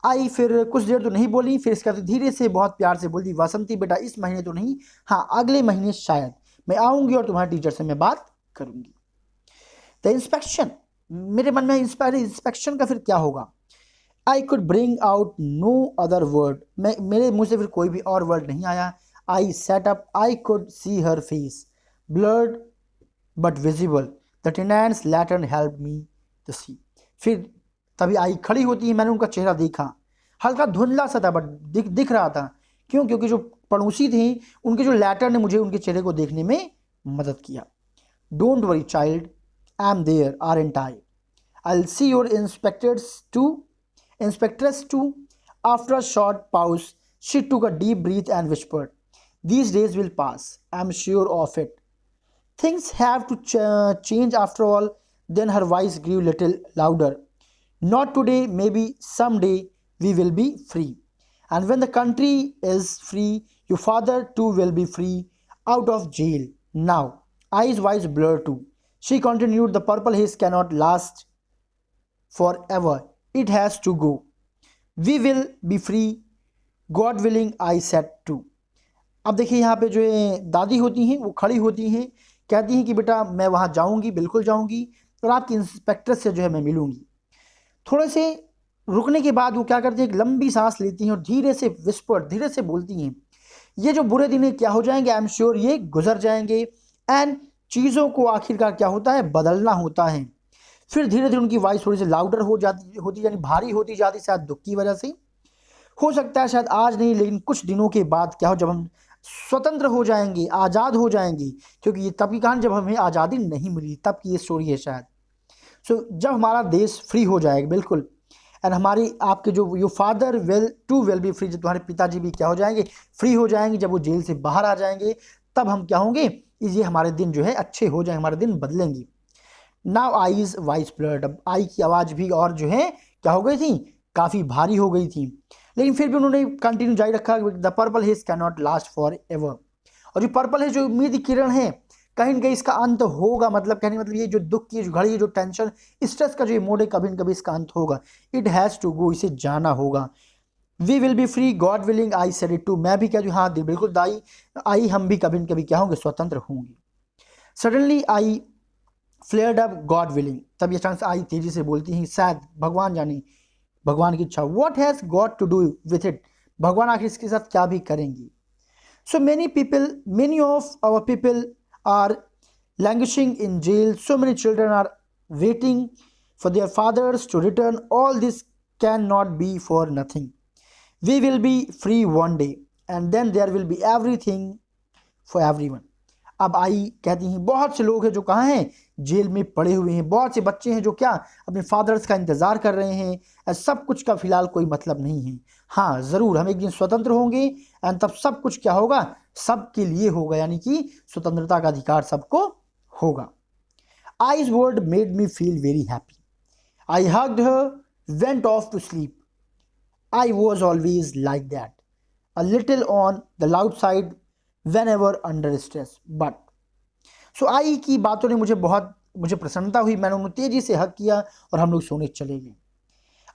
आई फिर कुछ देर तो नहीं बोली, फिर इसके बाद धीरे से बहुत प्यार से बोली, वासंती बेटा इस महीने तो नहीं, हाँ अगले महीने शायद मैं आऊँगी और तुम्हारे टीचर से मैं बात करूँगी। द इंस्पेक्शन, मेरे मन में इंस्पेक्शन का फिर क्या होगा। I could bring out no other word, मेरे मुँह से फिर कोई भी और वर्ड नहीं आया। I sat up, I could see her face, blurred but visible, the tenants lantern help me to see. फिर तभी आई खड़ी होती है, मैंने उनका चेहरा देखा, हल्का धुंधला सा था बट दिख रहा था। क्यों, क्योंकि जो पड़ोसी थी उनके जो लैटर ने मुझे उनके चेहरे को देखने में मदद किया। Don't worry child, I am there aren't I will see your inspectress too. After a short pause she took a deep breath and whispered, these days will pass, I am sure of it, things have to change after all. Then her voice grew little louder, Not today, maybe someday we will be free. And when the country is free, your father too will be free out of jail. Now, eyes wise blur too. She continued, the purple haze cannot last forever. It has to go. We will be free. God willing, I said too. अब देखिए यहाँ पे जो है दादी होती हैं वो खड़ी होती हैं, कहती हैं कि बेटा मैं वहाँ जाऊँगी, बिल्कुल जाऊँगी, और आपकी इंस्पेक्टर से जो है मैं मिलूँगी। थोड़े से रुकने के बाद वो क्या करती हैं, एक लंबी सांस लेती हैं और धीरे से विस्पर, धीरे से बोलती हैं, ये जो बुरे दिन क्या हो जाएंगे, आई एम श्योर ये गुजर जाएंगे, एंड चीज़ों को आखिरकार क्या होता है, बदलना होता है। फिर धीरे धीरे उनकी वॉइस थोड़ी सी लाउडर हो जाती होती, यानी भारी होती जाती, शायद दुख की वजह से हो सकता है, शायद आज नहीं लेकिन कुछ दिनों के बाद क्या हो, जब हम स्वतंत्र हो जाएंगे, आज़ाद हो जाएंगे, क्योंकि ये तब की कहानी जब हमें आज़ादी नहीं मिली, तब की ये स्टोरी है शायद। सो जब हमारा देश फ्री हो जाएगा, बिल्कुल, एंड हमारी आपके जो your father will be free, जब तुम्हारे पिताजी भी क्या हो जाएंगे, फ्री हो जाएंगे, जब वो जेल से बाहर आ जाएंगे, तब हम क्या होंगे, ये हमारे दिन जो है अच्छे हो जाएंगे, हमारे दिन बदलेंगे। नाउ आईज वाइस ब्लर्ड, अब आई की आवाज़ भी और जो है क्या हो गई थी, काफ़ी भारी हो गई थी, लेकिन फिर भी उन्होंने कंटिन्यू जारी रखा, the purple hedge can not last for ever. और जो पर्पल है, जो उम्मीद की किरण है, कहीं न कहीं इसका अंत होगा, मतलब कहने मतलब ये जो दुख की जो घड़ी, जो टेंशन, स्ट्रेस का जो मोड है, कभी न कभी इसका अंत होगा। इट हैज़ टू गो, इसे जाना होगा। We will be free, God willing, I said it too, मैं भी कहती हूँ, हाँ बिल्कुल दाई, आई हम भी कभी न कभी क्या होंगे, स्वतंत्र होंगे। Suddenly I flared up, God willing, तब ये अचानक आई तेजी से बोलती हैं, शायद भगवान जाने, भगवान की इच्छा। What has God to do with it, भगवान आखिर इसके साथ क्या भी करेंगे। सो many of our people are languishing in jail, so many children are waiting for their fathers to return, all this cannot be for nothing. We will be free one day and then there will be everything for everyone. अब आई कहती हैं, बहुत से लोग हैं जो कहाँ हैं, जेल में पड़े हुए हैं, बहुत से बच्चे हैं जो क्या अपने फादर्स का इंतज़ार कर रहे हैं, सब कुछ का फिलहाल कोई मतलब नहीं है। हाँ ज़रूर हम एक दिन स्वतंत्र होंगे, एंड तब सब कुछ क्या होगा, सबके लिए होगा, यानी कि स्वतंत्रता का अधिकार सबको होगा। Ai's word made me feel very happy, I hugged her, went off to sleep, I was always like that, a little on the loud side whenever under stress, but so Ai की बातों ने मुझे प्रसन्नता हुई, मैंने उन्हें तेजी से हक किया और हम लोग सोने चले गए।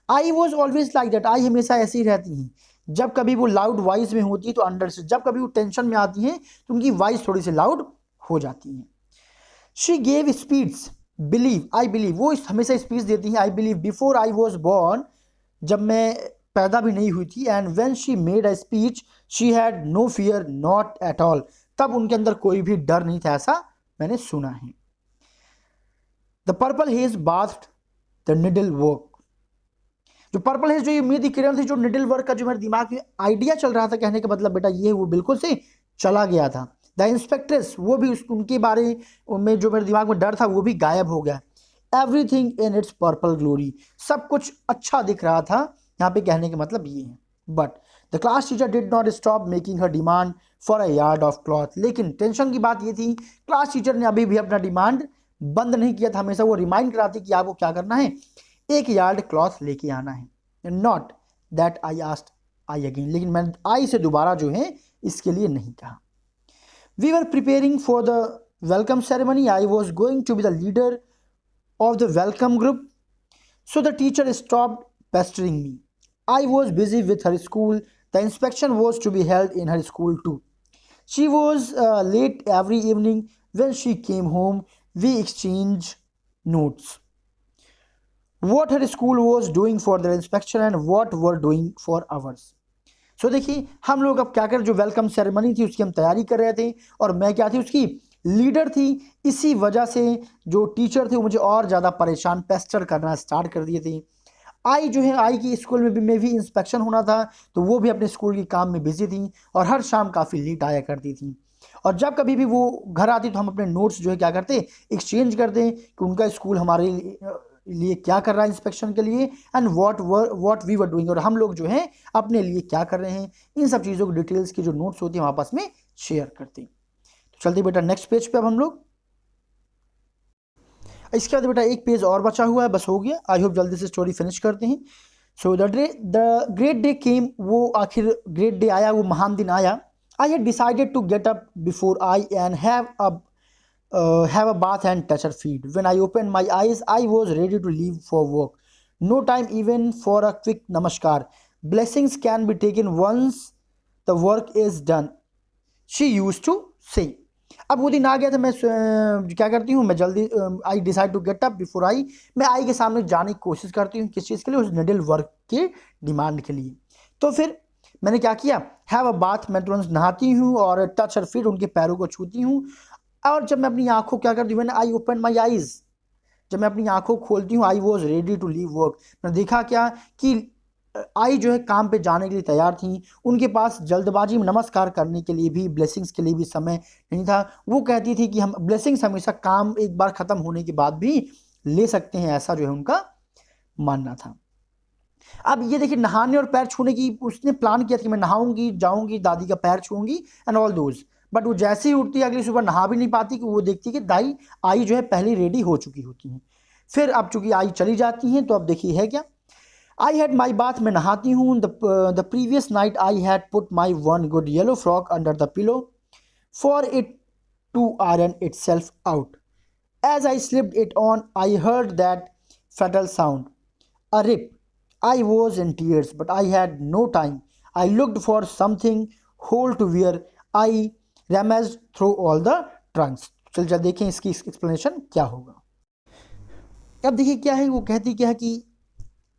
I was always like that, I हमेशा ऐसी ही रहती हैं, जब कभी वो लाउड वॉइस में होती है तो अंडर से, जब कभी वो टेंशन में आती हैं तो उनकी वॉइस थोड़ी सी लाउड हो जाती है। She gave speech, believe, I believe, वो हमेशा स्पीच देती हैं, I believe before I was born, जब मैं पैदा भी नहीं हुई थी, and when she made a speech she had no fear, not at all, तब उनके अंदर कोई भी डर नहीं था, ऐसा मैंने सुना है। The purple haze bathed the needle work, जो पर्पल हेज, जो ये उम्मीद की किरण थी, जो निडल वर्क का जो मेरे दिमाग में आइडिया चल रहा था, कहने का मतलब बेटा ये वो बिल्कुल से चला गया था। द इंस्पेक्ट्रेस, वो भी उनके बारे में जो मेरे दिमाग में डर था वो भी गायब हो गया। Everything in its purple glory, सब कुछ अच्छा दिख रहा था, यहाँ पे कहने का मतलब ये है। But the class teacher did not stop making her demand for a yard of cloth, लेकिन टेंशन की बात ये थी, क्लास टीचर ने अभी भी अपना डिमांड बंद नहीं किया था, हमेशा वो रिमाइंड कराती कि आपको क्या करना है, एक यार्ड क्लॉथ लेके आना है। Not that I asked I again, लेकिन मैंने आई से दोबारा जो है इसके लिए नहीं कहा। We were preparing for the welcome ceremony, I was going to be the leader of the welcome group, so the teacher stopped pestering me. I was busy with her school, the inspection was to be held in her school too. She was late every evening. When she came home we exchanged notes, what her school was doing for their inspection and what were doing for ours. So देखिए हम लोग अब क्या कर, जो welcome ceremony थी उसकी हम तैयारी कर रहे थे, और मैं क्या थी, उसकी लीडर थी। इसी वजह से जो टीचर थे वो मुझे और ज़्यादा परेशान, पेस्टर करना स्टार्ट कर दिए थे। आई जो है, आई की स्कूल में भी इंस्पेक्शन होना था, तो वो भी अपने स्कूल के काम में बिजी थी और हर शाम काफ़ी लेट आया करती थी। और जब कभी भी वो घर आती तो हम अपने नोट्स जो है क्या करते, एक्सचेंज करते कि उनका स्कूल हमारे लिए क्या कर रहा है इंस्पेक्शन के लिए, and what we were doing, और हम लोग जो हैं अपने लिए क्या कर रहे हैं, इन सब चीज़ों की डिटेल्स की जो नोट्स होती हैं हम आपस में शेयर करते हैं। चलते बेटा नेक्स्ट पेज पे अब हम लोग। इसके बाद बेटा एक पेज और बचा हुआ है, बस हो गया। आई होप जल्दी से स्टोरी फिनिश करते हैं। So the great day came, वो आखिर ग्रेट डे आया, वो महान दिन आया। I had decided to get up before Ai and have a bath and touch her feet. When I opened my eyes, I was ready to leave for work. No time even for a quick namaskar. Blessings can be taken once the work is done, she used to say. अब वो दिन आ गया था, मैं क्या करती हूँ, मैं जल्दी I decide to get up before Ai, मैं आई के सामने जाने की कोशिश करती हूँ। किस चीज़ के लिए? उस निडल वर्क के डिमांड के लिए। तो फिर मैंने क्या किया, हैव अ बाथ, मैं तुरंत नहाती हूँ, और टच हर फीट, उनके पैरों को छूती हूँ। और जब मैं अपनी आंखों क्या करती हूँ, मैंने आई ओपन माई आईज, जब मैं अपनी आंखों खोलती हूँ, I was ready to leave work, मैंने देखा क्या कि आई जो है काम पे जाने के लिए तैयार थी। उनके पास जल्दबाजी में नमस्कार करने के लिए भी, ब्लेसिंग्स के लिए भी समय नहीं था। वो कहती थी कि हम ब्लेसिंग्स हमेशा काम एक बार ख़त्म होने के बाद भी ले सकते हैं, ऐसा जो है उनका मानना था। अब ये देखिए, नहाने और पैर छूने की उसने प्लान किया था कि मैं नहाऊंगी, जाऊंगी, दादी का पैर छूंगी एंड ऑल दोज, बट वो जैसे ही उठती अगली सुबह नहा भी नहीं पाती कि वो देखती कि दाई आई जो है पहले रेडी हो चुकी होती हैं। फिर अब चूंकि आई चली जाती हैं, तो अब देखिए है क्या, आई हैड माई बाथ, मैं नहाती हूँ। The previous night I had put my one good yellow frock under the pillow for it to iron itself out. As I slipped it on I heard that fatal sound, a rip. I was in tears, but I had no time. I looked for something whole to wear. I rummaged through all the trunks. चल जा देखें इसकी explanation क्या होगा। अब देखिए क्या है, वो कहती क्या है कि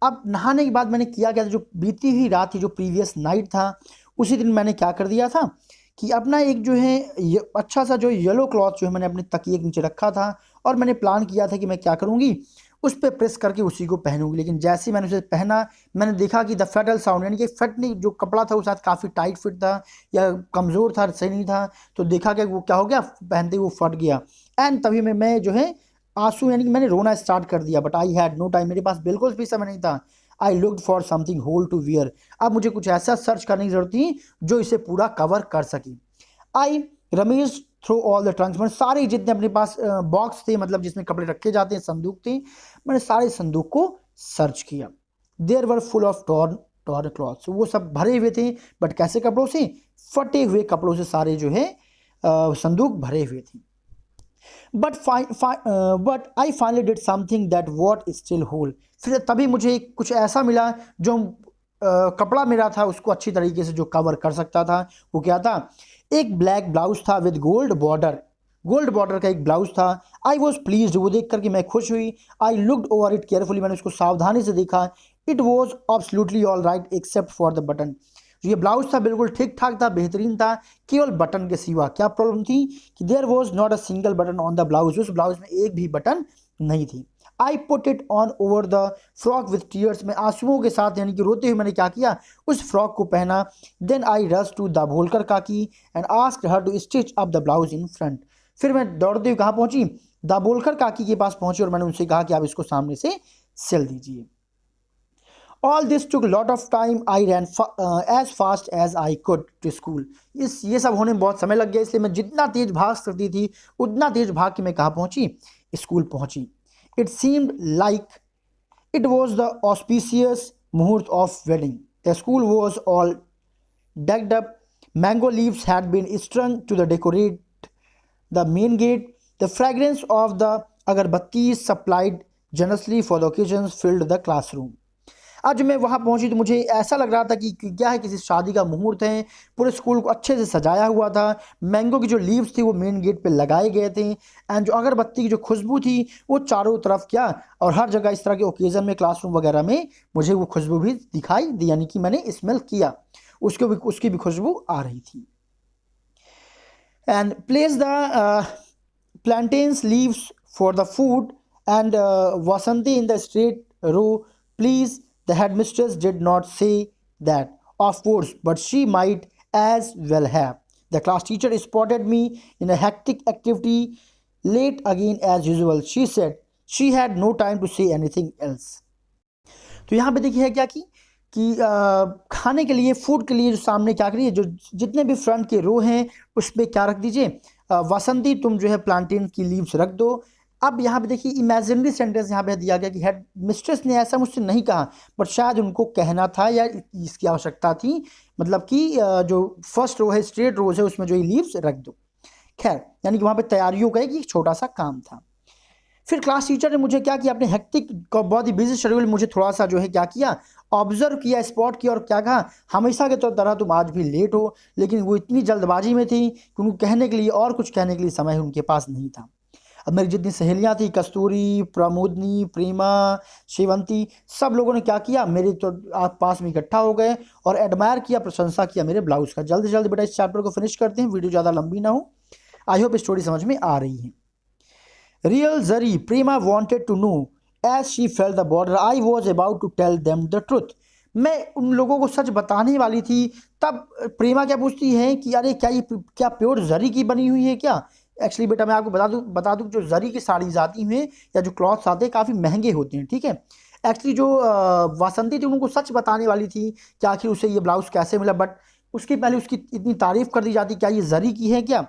अब नहाने के बाद मैंने किया क्या था, जो बीती हुई रात थी, जो प्रीवियस नाइट था, उसी दिन मैंने क्या कर दिया था कि अपना एक जो है अच्छा सा जो येलो क्लॉथ जो है मैंने अपने तकिए के नीचे रखा था, और मैंने प्लान किया था कि मैं क्या करूँगी, उस पर प्रेस करके उसी को पहनूंगी। लेकिन जैसे ही मैंने उसे पहना, मैंने देखा कि द फैटल साउंड, यानी कि फट नहीं, जो कपड़ा था वो शायद काफ़ी टाइट फिट था या कमज़ोर था, सही नहीं था, तो देखा कि वो क्या हो गया, पहनते ही वो फट गया। एंड तभी मैं जो है आंसू, यानी कि मैंने रोना स्टार्ट कर दिया। But I had no time, मेरे पास बिल्कुल भी समय नहीं था। I looked for something whole to wear, अब मुझे कुछ ऐसा सर्च करने की जरूरत थी जो इसे पूरा कवर कर सके। I rummaged through all the trunks, मैंने सारे जितने अपने पास बॉक्स थे, मतलब जिसमें कपड़े रखे जाते हैं, संदूक थे, मैंने सारे संदूक को सर्च किया। There were full of torn clothes, वो सब भरे हुए थे, बट कैसे कपड़ों से? फटे हुए कपड़ों से सारे जो है संदूक भरे हुए थे। But I finally did something that what still whole, फिर तभी मुझे कुछ ऐसा मिला जो कपड़ा मेरा था उसको अच्छी तरीके से जो कवर कर सकता था। वो क्या था? एक ब्लैक ब्लाउज था विद गोल्ड बॉर्डर का एक ब्लाउज था। आई वॉज प्लीज्ड, वो देख करके मैं खुश हुई। I looked over it carefully, मैंने उसको सावधानी से देखा। It was absolutely all right except for the button, ये ब्लाउज था बिल्कुल ठीक ठाक था, बेहतरीन था, केवल बटन के सिवा। क्या प्रॉब्लम थी कि there was not a single button on the blouse, उस ब्लाउज में एक भी बटन नहीं थी। I put it on over the frock with tears, में आंसुओं के साथ यानी कि रोते हुए मैंने क्या किया, उस फ्रॉक को पहना। Then I rushed to Dabholkar Kaki and asked her to stitch up the blouse in front, फिर मैं दौड़ते हुए कहाँ पहुंची? दाभोलकर काकी के पास पहुंची, और मैंने उनसे कहा कि आप इसको सामने से सिल दीजिए। All this took a lot of time. I ran as fast as I could to school. ये सब होने में बहुत समय लग गया, इसलिए मैं जितना तेज भाग सकती थी उतना तेज भाग के मैं कहाँ पहुँची? स्कूल पहुँची। It seemed like it was the auspicious muhurt of wedding. The school was all decked up. Mango leaves had been strung to the decorate the main gate. The fragrance of the agarbattis supplied generously for the occasions filled the classroom. आज जब मैं वहाँ पहुँची तो मुझे ऐसा लग रहा था कि क्या है, किसी शादी का मुहूर्त है। पूरे स्कूल को अच्छे से सजाया हुआ था। मैंगो की जो लीव्स थी वो मेन गेट पे लगाए गए थे, एंड जो अगरबत्ती की जो खुशबू थी वो चारों तरफ क्या, और हर जगह इस तरह के ओकेज़न में, क्लासरूम वगैरह में मुझे वो खुशबू भी दिखाई दी, यानी कि मैंने स्मेल किया, उसकी भी खुशबू आ रही थी। And place the plantains leaves for the food and Vasanti in the straight row, please. The headmistress did not say that, of course, but she might as well have. The class teacher spotted me in a hectic activity late again as usual. She said she had no time to say anything else. तो यहाँ पे देखिए है क्या कि खाने के लिए, फूड के लिए जो सामने क्या करिए, जो जितने भी फ्रंट के रो हैं उस पर क्या रख दीजिए, वासंती तुम जो है प्लांटेन की लीव्स रख दो, अब यहाँ पे देखिए इमेजिनरी सेंटेंस यहाँ पे दिया गया कि हेड मिस्ट्रेस ने ऐसा मुझसे नहीं कहा, बट शायद उनको कहना था या इसकी आवश्यकता थी, मतलब कि जो फर्स्ट रो है, स्ट्रेट रोज है, उसमें जो ये लीव्स रख दो। खैर, यानी कि वहाँ पे तैयारियों का एक छोटा सा काम था। फिर क्लास टीचर ने मुझे क्या किया, अपने हेक्टिक बहुत ही बिजी शेड्यूल मुझे थोड़ा सा जो है क्या किया, ऑब्जर्व किया, स्पॉट किया और क्या कहा, हमेशा के तरह तुम आज भी लेट हो। लेकिन वो इतनी जल्दबाजी में थी कि उनको कहने के लिए और कुछ कहने के लिए समय उनके पास नहीं था। अब मेरी जितनी सहेलियां थी, कस्तूरी, प्रमोदनी, प्रेमा, शेवंती, सब लोगों ने क्या किया, मेरे तो पास में इकट्ठा हो गए और एडमायर किया, प्रशंसा किया मेरे ब्लाउज का। जल्दी जल्दी बेटा इस चैप्टर को फिनिश करते हैं, वीडियो ज़्यादा लंबी ना हो। आई होप स्टोरी समझ में आ रही है। Real Zari, Prema wanted to know as she felt the border. I was about to tell them the truth. मैं उन लोगों को सच बताने वाली थी, तब प्रेमा क्या पूछती है कि अरे क्या प्योर जरी की बनी हुई है क्या? एक्चुअली बेटा मैं आपको बता दूं जो जरी की साड़ीज आती हैं या जो क्लॉथ्स आते हैं काफ़ी महंगे होते हैं, ठीक है। एक्चुअली जो वासंती थी उनको सच बताने वाली थी कि आखिर उसे ये ब्लाउज कैसे मिला, बट उसके पहले उसकी इतनी तारीफ कर दी जाती, क्या ये जरी की है क्या?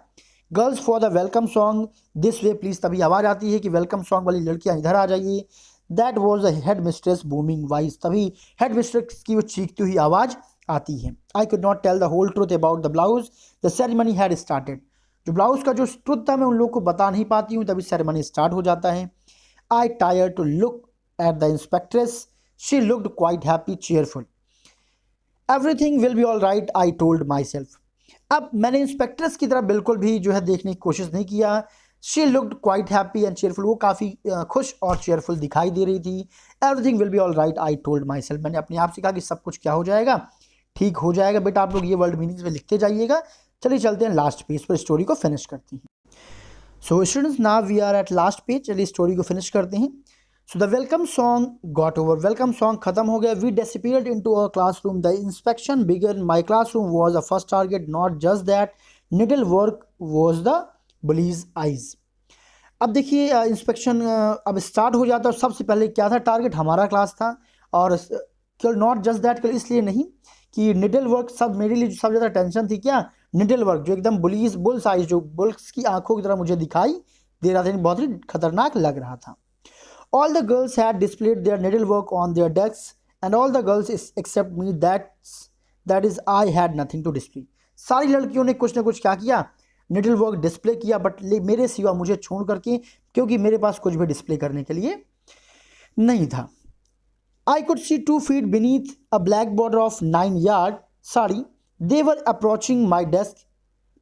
Girls for the welcome song this way please, तभी आवाज़ आती है कि वेलकम सॉन्ग वाली लड़कियां इधर आ जाइए। That was the head mistress booming voice, तभी हेड मिस्ट्रेस की वो चीखती हुई आवाज़ आती है। I could not tell the whole truth about the blouse, the ceremony had started. जो ब्लाउज का जो ट्रुथ था मैं उन लोगों को बता नहीं पाती हूँ, तभी सेरेमनी स्टार्ट हो जाता है। I tried to look at the inspectress, she looked quite happy cheerful. Everything will be all right, I told myself. अब मैंने इंस्पेक्ट्रेस की तरफ बिल्कुल भी जो है देखने की कोशिश नहीं किया। She looked quite happy and cheerful, वो काफ़ी खुश और चेयरफुल दिखाई दे रही थी। Everything will be all right, I told my self, मैंने अपने आप से कहा कि सब कुछ क्या हो जाएगा, ठीक हो जाएगा। बेटा आप लोग ये वर्ड मीनिंग्स में लिखते जाइएगा। चलिए चलते हैं लास्ट पेज पर, स्टोरी को फिनिश करते हैं। So students now we are at last page, चलिए स्टोरी को फिनिश करते हैं। So the welcome song got over, welcome song खत्म हो गया। We disappeared into our classroom, the inspection began, my classroom was the first target, not just that, needle work was the bull's eyes. अब देखिए inspection अब start हो जाता है और सबसे पहले क्या था टारगेट, हमारा क्लास था। और केवल नॉट जस्ट दैट केवल इसलिए नहीं कि निडल वर्क, सब मेरे लिए सबसे ज़्यादा टेंशन थी क्या, निडल वर्क जो एकदम बुल्स आइज, जो बुल्स की आंखों की तरह मुझे दिखाई दे रहा था, बहुत ही खतरनाक लग रहा था। All the girls had displayed their needlework on their desks, and all the girls except me, that is I had nothing to display. सारी लड़कियों ने कुछ ना कुछ क्या किया, निडल वर्क डिस्प्ले किया, बट मेरे सिवा, मुझे छोड़ करके, क्योंकि मेरे पास कुछ भी डिस्प्ले करने के लिए नहीं था। I could see 2 feet beneath a black border of 9 yard sari, they were approaching my desk,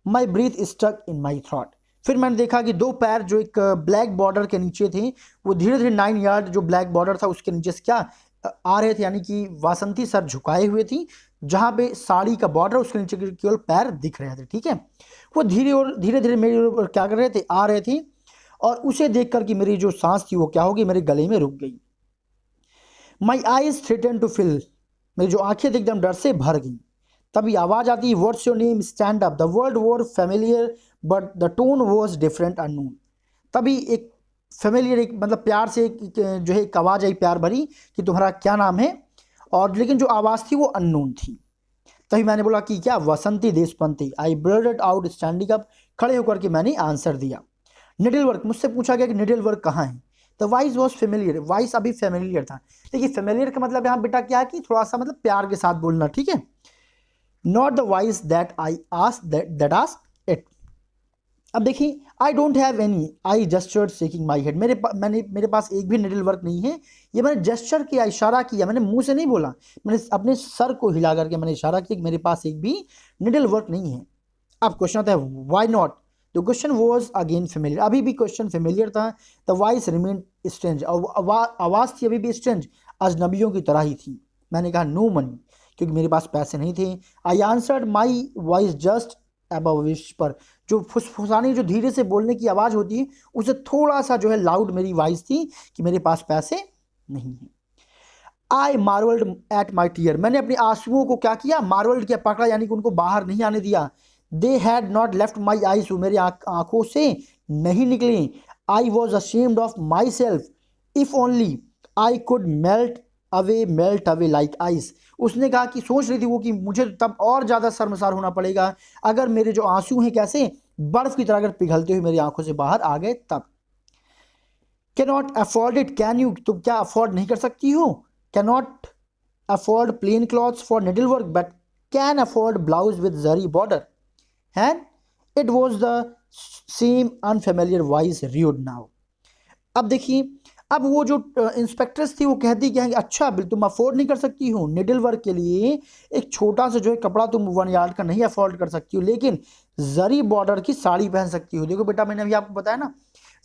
my breath stuck in my throat. फिर मैंने देखा कि 2 पैर जो एक ब्लैक बॉर्डर के नीचे थे, वो धीरे धीरे 9 यार्ड जो ब्लैक बॉर्डर था उसके नीचे से क्या आ रहे थे, यानी कि वासंती सर झुकाए हुए थी, जहाँ पे साड़ी का बॉर्डर उसके नीचे केवल पैर दिख रहे थे, ठीक है। वो धीरे धीरे मेरे ऊपर क्या कर रहे थे, आ रहे थे, और उसे देख कर कि मेरी जो सांस थी वो क्या होगी, मेरे गले में रुक गई। My eyes threaten to fill, मेरी जो आंखें थी एकदम डर से भर गई। तभी आवाज़ आती, what's your name, stand up. The word war familiar but the tone was different, unknown. तभी एक फेमिलियर, एक मतलब प्यार से जो है एक आवाज़ आई प्यार भरी कि तुम्हारा क्या नाम है, और लेकिन जो आवाज़ थी वो अननोन थी। तभी मैंने बोला कि क्या, वसंती देशपंथी। आई ब्लर्टेड आउट स्टैंडिंग अप, खड़े होकर के मैंने आंसर दिया। निडल वर्क, मुझसे पूछा गया कि निडल वर्क कहाँ है। The voice was familiar, voice अभी फेमिलियर था। देखिए फेमिलियर का मतलब यहाँ बेटा क्या है कि थोड़ा सा मतलब प्यार के साथ बोलना, ठीक है। Not the voice that I asked that asked it. अब देखिए I don't have any, I gestured shaking my head, मेरे पास एक भी निडल वर्क नहीं है। ये मैंने जस्चर किया, इशारा किया, मैंने मुंह से नहीं बोला, मैंने अपने सर को हिला करके मैंने इशारा किया कि मेरे पास एक भी निडल वर्क नहीं है। अब क्वेश्चन आता है why not. The question was again familiar, अभी भी क्वेश्चन फेमिलियर था। द वॉइस रिमेन स्ट्रेंज, आवाज़ थी अभी भी स्ट्रेंज, अजनबियों की तरह ही थी। मैंने कहा नो मनी, क्योंकि मेरे पास पैसे नहीं थे। I answered my voice just above whisper, जो फुसफुसानी, जो धीरे से बोलने की आवाज़ होती है, उससे थोड़ा सा जो है लाउड मेरी वॉइस थी कि मेरे पास पैसे नहीं हैं। आई मार्वल्ड एट माई टीयर, मैंने अपने आंसुओं को क्या किया, मार्वल्ड किया, पकड़ा, यानी कि उनको बाहर नहीं आने दिया। They had not left my eyes, मेरी आंखों से नहीं निकली। I was ashamed of my self, if only I could melt away like ice. उसने कहा कि सोच रही थी वो कि मुझे तब और ज़्यादा शर्मसार होना पड़ेगा अगर मेरे जो आंसू हैं कैसे बर्फ़ की तरह अगर पिघलते हुए मेरी आंखों से बाहर आ गए तब। Cannot afford it, can you, तुम क्या अफोर्ड नहीं कर सकती हो, cannot afford plane clothes for needle work but can afford blouse with zari border, and it was the same unfamiliar voice read now. अब देखिए, अब वो जो इंस्पेक्ट्रेस थी वो कहती क्या है, अच्छा बिल तुम अफोर्ड नहीं कर सकती हो निडल वर्क के लिए, एक छोटा सा जो है कपड़ा तुम 1 यार्ड का नहीं अफोर्ड कर सकती हो, लेकिन जरी बॉर्डर की साड़ी पहन सकती हो। देखो बेटा, मैंने अभी आपको बताया ना,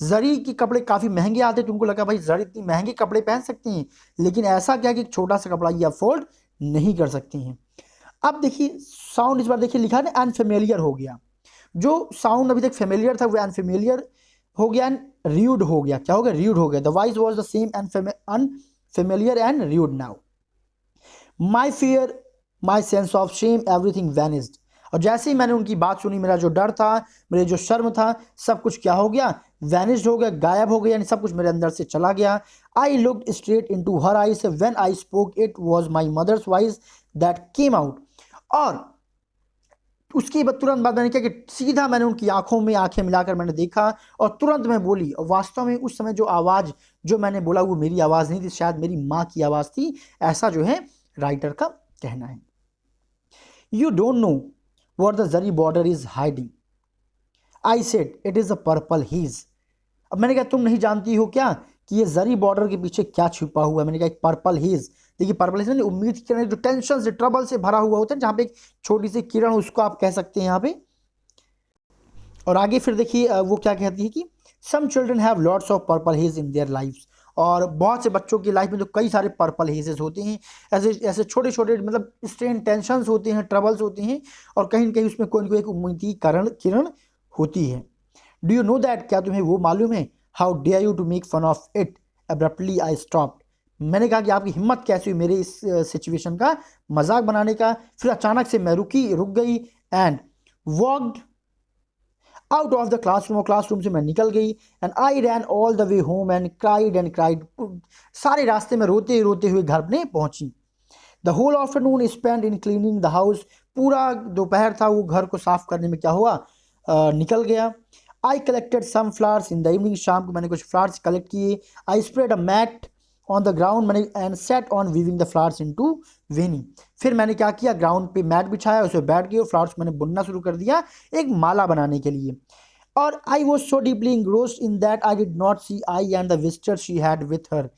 जरी के कपड़े काफ़ी महंगे आते, तुमको लगा भाई जरी इतनी महंगे कपड़े पहन सकती हैं, लेकिन ऐसा क्या कि एक छोटा सा कपड़ा ये अफोर्ड नहीं कर सकती हैं। अब देखिए साउंड, इस बार देखिए लिखा है ना अनफेमिलियर हो गया, जो साउंड अभी तक फेमिलियर था वो अनफेमिलियर हो गया एंड र्यूड हो गया। क्या हो गया? र्यूड हो गया। The voice was the same unfamiliar and rude now. My fear, my sense of shame, everything vanished. और जैसे ही मैंने उनकी बात सुनी, मेरा जो डर था, मेरे जो शर्म था, सब कुछ क्या हो गया? वैनिस्ड हो गया, गायब हो गया, यानी सब कुछ मेरे अंदर से चला गया। I looked straight into her eyes when I spoke, it was my mother's voice that came out. और उसके बाद तुरंत बाद मैंने क्या कि सीधा मैंने उनकी आंखों में आंखें मिलाकर मैंने देखा और तुरंत मैं बोली। और वास्तव में उस समय जो आवाज़ जो मैंने बोला वो मेरी आवाज़ नहीं थी, शायद मेरी माँ की आवाज़ थी, ऐसा जो है राइटर का कहना है। You don't know what the zari border is hiding, I said it is a purple hedge. अब मैंने कहा तुम नहीं जानती हो क्या कि ये जरी बॉर्डर के पीछे क्या छुपा हुआ है? मैंने कहा एक पर्पल हेज। देखिए पर्पल हेज उम्मीद की किरण, जो टेंशन से ट्रबल से भरा हुआ होता है, जहाँ पे एक छोटी सी किरण, उसको आप कह सकते हैं यहाँ पे। और आगे फिर देखिए वो क्या कहती है कि some children have lots of purple hedge in their lifes. और बहुत से बच्चों की लाइफ में जो कई सारे पर्पल हेजेस होते हैं, ऐसे ऐसे छोटे छोटे मतलब स्ट्रेन टेंशंस होते हैं, ट्रबल्स होते हैं, और कहीं ना कहीं उसमें कोई ना कोई एक उम्मीद की किरण होती है। डू यू नो दैट, क्या तुम्हें वो मालूम है? How dare you to make fun of it, abruptly I stopped. मैंने कहा कि आपकी हिम्मत कैसी हुई मेरे इस सिचुएशन का मजाक बनाने का। फिर अचानक से मैं रुक गई and walked out of the classroom, और क्लासरूम से मैं निकल गई। And I ran all the way home and cried, सारे रास्ते में रोते रोते हुए घर में पहुंची। The whole afternoon spend in cleaning the house, पूरा दोपहर था वो घर को साफ करने में क्या हुआ, निकल गया। I collected some flowers in the evening, शाम को मैंने कुछ फ्लावर्स कलेक्ट किए। I spread a mat on the ground, मैंने and sat on weaving the flowers into veni. फिर मैंने क्या किया, ग्राउंड पे मैट बिछाया, उस पर बैठ गई और फ्लावर्स मैंने बुनना शुरू कर दिया एक माला बनाने के लिए। और I was so deeply engrossed in that I did not see Aai and the visitor she had with her.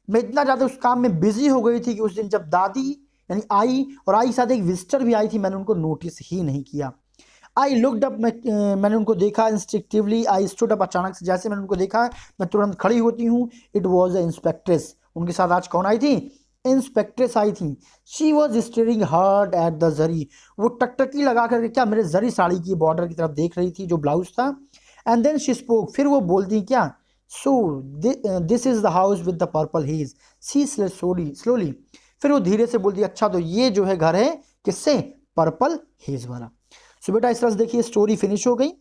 मैं इतना ज़्यादा उस काम में बिजी हो गई थी कि उस दिन जब दादी यानी आई और आई साथ एक विजिटर भी आई थी, मैंने उनको नोटिस ही नहीं किया। आई लुकड अप, मैंने उनको देखा। इंस्टिंक्टिवली आई स्टूड अप, अचानक से जैसे मैंने उनको देखा मैं तुरंत खड़ी होती हूँ। इट वॉज अ इंस्पेक्ट्रेस, उनके साथ आज कौन आई थी? इंस्पेक्ट्रेस आई थी। She was staring hard at the zari, वो टकटकी लगा कर क्या मेरे जरी साड़ी की बॉर्डर की तरफ देख रही थी जो ब्लाउज था। एंड देन शी स्पोक, फिर वो बोलती क्या, so this is the house with the purple hedge, see slowly. फिर वो धीरे से बोलती, अच्छा तो ये जो है घर है किससे? पर्पल हेज वाला। सो बेटा इस तरह से देखिए स्टोरी फिनिश हो गई।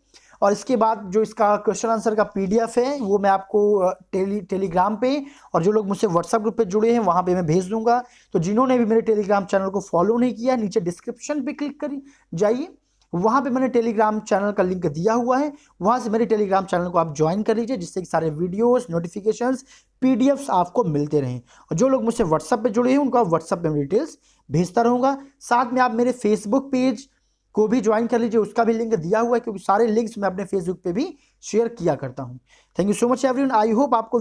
और इसके बाद जो इसका क्वेश्चन आंसर का पीडीएफ है वो मैं आपको टेलीग्राम पे, और जो लोग मुझसे व्हाट्सएप ग्रुप पे जुड़े हैं वहाँ पे मैं भेज दूंगा। तो जिन्होंने भी मेरे टेलीग्राम चैनल को फॉलो नहीं किया, नीचे डिस्क्रिप्शन पे क्लिक कर जाइए, वहाँ पे मैंने टेलीग्राम चैनल का लिंक दिया हुआ है, वहाँ से मेरे टेलीग्राम चैनल को आप ज्वाइन कर लीजिए, जिससे कि सारे वीडियोस, नोटिफिकेशंस, पीडीएफ्स आपको मिलते रहें। और जो लोग मुझसे व्हाट्सएप पे जुड़े हैं उनको आप व्हाट्सएप पे डिटेल्स भेजता रहूँगा। साथ में आप मेरे फेसबुक पेज को भी ज्वाइन कर लीजिए, उसका भी लिंक दिया हुआ है, क्योंकि सारे लिंक्स मैं अपने फेसबुक पे भी शेयर किया करता हूँ। Thank you so much everyone. I hope आपको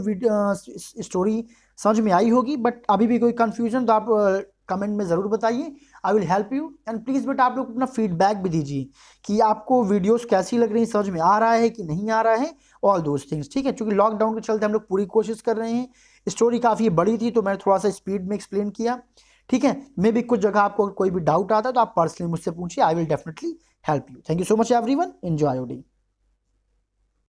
स्टोरी समझ में आई होगी, बट अभी भी कोई कंफ्यूजन तो आप कमेंट में ज़रूर बताइए, I will help you. And please बेटा आप लोग अपना फीडबैक भी दीजिए कि आपको वीडियोस कैसी लग रही हैं, समझ में आ रहा है कि नहीं आ रहा है, ऑल दोज थिंग्स, ठीक है। क्योंकि लॉकडाउन के चलते हम लोग पूरी कोशिश कर रहे हैं। स्टोरी काफ़ी बड़ी थी तो मैंने थोड़ा सा स्पीड में एक्सप्लेन किया, ठीक है। मे भी कुछ जगह आपको कोई भी डाउट आता है तो आप पर्सनली मुझसे पूछिए, I will definitely help you. Thank you so much everyone, enjoy your day.